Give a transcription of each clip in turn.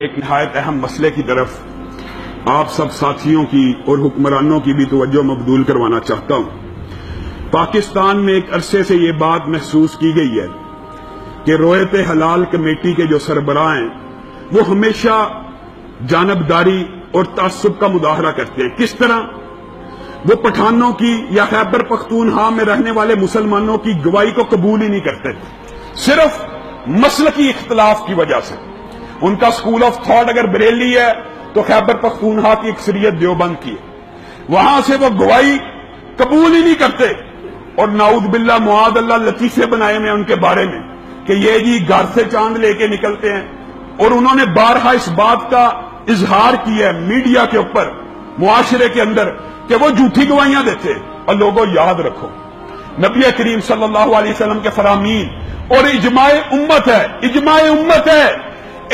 ایک نہایت اہم مسئلے کی طرف آپ سب ساتھیوں کی اور حکمرانوں کی بھی توجہ مبذول کروانا چاہتا ہوں۔ پاکستان میں ایک عرصے سے یہ بات محسوس کی گئی ہے کہ رویت حلال کمیٹی کے جو سربراہ ہیں وہ ہمیشہ جانبداری اور تعصب کا مظاہرہ کرتے ہیں۔ کس طرح؟ وہ پٹھانوں کی یا خیبر پختونخوا میں رہنے والے مسلمانوں کی گواہی کو قبول ہی نہیں کرتے، صرف مسلکی اختلاف کی وجہ سے۔ ان کا سکول آف تھاٹ اگر بریلی ہے تو خیبر پختونخوا کی اکثریت دیوبند کی ہے، وہاں سے وہ گواہی قبول ہی نہیں کرتے، اور نعوذ باللہ معاذ اللہ لطیفے بنائے میں ان کے بارے میں کہ یہ جی گھر سے چاند لے کے نکلتے ہیں، اور انہوں نے بارہا اس بات کا اظہار کیا ہے میڈیا کے اوپر، معاشرے کے اندر، کہ وہ جھوٹی گواہیاں دیتے ہیں۔ اور لوگوں یاد رکھو، نبی کریم صلی اللہ علیہ وسلم کے فرامین اور اجماع امت ہے، اجماع امت ہے،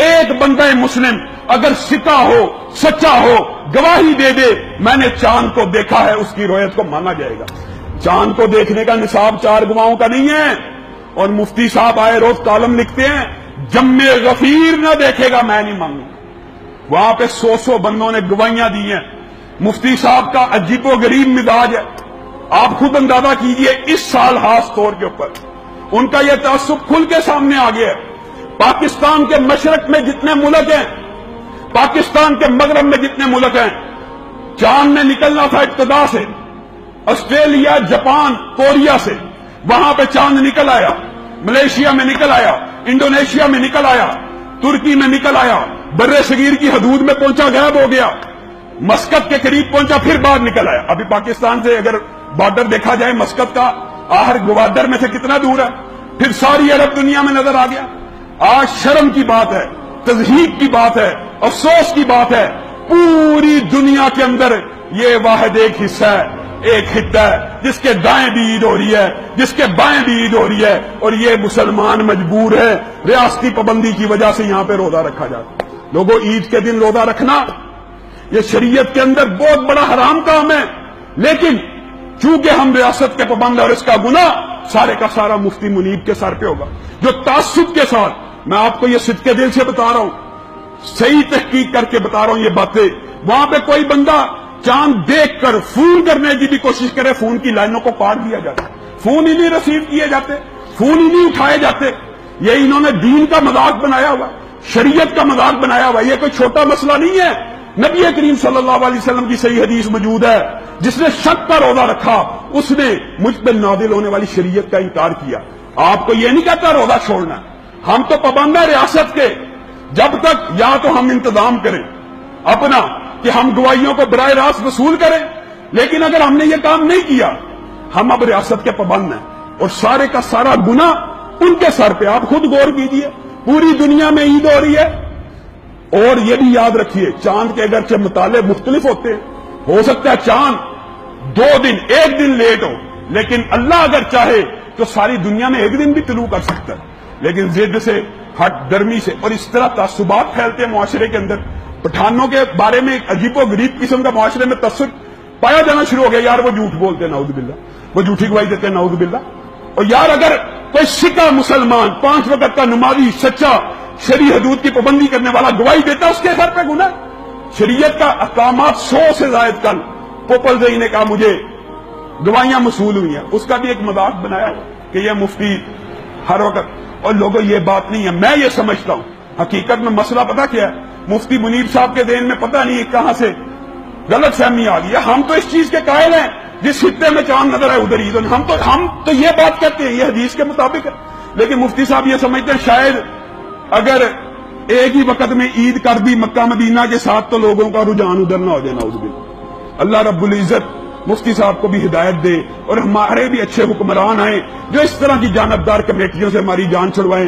ایک بندہ مسلم اگر سکا ہو، سچا ہو، گواہی دے دے میں نے چاند کو دیکھا ہے، اس کی روایت کو مانا جائے گا۔ چاند کو دیکھنے کا نصاب چار گواہوں کا نہیں ہے، اور مفتی صاحب آئے روز کالم لکھتے ہیں جم غفیر نہ دیکھے گا میں نہیں مانوں۔ وہاں پہ سو بندوں نے گواہیاں دی ہیں۔ مفتی صاحب کا عجیب و غریب مزاج ہے، آپ خود اندازہ کیجئے اس سال خاص طور کے اوپر ان کا یہ تعصب کھل کے سامنے آ گیا ہے۔ پاکستان کے مشرق میں جتنے ملک ہیں، پاکستان کے مغرب میں جتنے ملک ہیں، چاند میں نکلنا تھا ابتدا سے، آسٹریلیا، جاپان، کوریا سے، وہاں پہ چاند نکل آیا، ملیشیا میں نکل آیا، انڈونیشیا میں نکل آیا، ترکی میں نکل آیا، بر صغیر کی حدود میں پہنچا، غائب ہو گیا، مسقط کے قریب پہنچا، پھر باہر نکل آیا۔ ابھی پاکستان سے اگر بارڈر دیکھا جائے مسقط کا، آخر گوادر میں سے کتنا دور ہے، پھر ساری عرب دنیا میں نظر آ گیا۔ آج شرم کی بات ہے، تضحیک کی بات ہے، افسوس کی بات ہے، پوری دنیا کے اندر یہ واحد ایک حصہ ہے، ایک خطہ ہے جس کے دائیں بھی عید ہو رہی ہے، جس کے بائیں بھی عید ہو رہی ہے، اور یہ مسلمان مجبور ہے ریاستی پابندی کی وجہ سے یہاں پہ روزہ رکھا جاتا ہے۔ لوگوں، عید کے دن روزہ رکھنا یہ شریعت کے اندر بہت بڑا حرام کام ہے، لیکن چونکہ ہم ریاست کے پابند اور اس کا گناہ سارے کا سارا مفتی منیب کے سر پہ ہوگا، جو تعصب کے ساتھ، میں آپ کو یہ صدقے دل سے بتا رہا ہوں، صحیح تحقیق کر کے بتا رہا ہوں یہ باتیں، وہاں پہ کوئی بندہ چاند دیکھ کر فون کرنے کی بھی کوشش کرے، فون کی لائنوں کو کاٹ دیا جاتا، فون ہی نہیں ریسیو کیے جاتے، فون ہی نہیں اٹھائے جاتے۔ یہ انہوں نے دین کا مذاق بنایا ہوا، شریعت کا مذاق بنایا ہوا، یہ کوئی چھوٹا مسئلہ نہیں ہے۔ نبی کریم صلی اللہ علیہ وسلم کی صحیح حدیث موجود ہے، جس نے شک کا روزہ رکھا اس نے مجھ پہ نازل ہونے والی شریعت کا انکار کیا۔ آپ کو یہ نہیں کہتا روزہ چھوڑنا، ہم تو پابند ہیں ریاست کے، جب تک یا تو ہم انتظام کریں اپنا کہ ہم گواہیوں کو براہ راست وصول کریں، لیکن اگر ہم نے یہ کام نہیں کیا ہم اب ریاست کے پابند ہیں، اور سارے کا سارا گناہ ان کے سر پہ۔ آپ خود غور کیجئے، پوری دنیا میں عید ہو رہی ہے، اور یہ بھی یاد رکھیے چاند کے اگرچہ مطالعے مختلف ہوتے ہیں، ہو سکتا ہے چاند 2 دن 1 دن لیٹ ہو، لیکن اللہ اگر چاہے تو ساری دنیا میں 1 دن بھی طلوع کر سکتا ہے، لیکن ضد سے، ہٹ درمی سے، اور اس طرح تعصبات پھیلتے ہیں معاشرے کے اندر۔ پٹھانوں کے بارے میں ایک عجیب و غریب قسم کا معاشرے میں تعصب پایا جانا شروع ہو گیا، یار وہ جھوٹ بولتے ہیں نعوذ باللہ، وہ جھوٹی گواہی دیتے ہیں نعوذ باللہ، اور یار اگر کوئی سکا مسلمان 5 وقت کا نمازی سچا شرعی حدود کی پابندی کرنے والا گواہی دیتا، اس کے سر پہ گناہ۔ شریعت کا احکامات 100 سے زائد کل پوپل زئی نے کہا مجھے گواہیاں موصول ہوئی ہیں، اس کا بھی ایک مذاق بنایا کہ یہ مفتی ہر وقت، اور لوگوں یہ بات نہیں ہے، میں یہ سمجھتا ہوں حقیقت میں مسئلہ پتہ کیا ہے، مفتی منیب صاحب کے ذہن میں پتہ نہیں کہاں سے غلط فہمی آ گئی ہے۔ ہم تو اس چیز کے قائل ہیں جس خطے میں چاند نظر ہے ادھر ہی، ہم تو یہ بات کہتے ہیں یہ حدیث کے مطابق ہے، لیکن مفتی صاحب یہ سمجھتے ہیں شاید اگر ایک ہی وقت میں عید کر دی مکہ مدینہ کے ساتھ تو لوگوں کا رجحان ادھر نہ ہو جائے، نعوذ باللہ۔ اللہ رب العزت مفتی صاحب کو بھی ہدایت دے، اور ہمارے بھی اچھے حکمران آئیں جو اس طرح کی جانبدار کمیٹیوں سے ہماری جان چھڑوائیں۔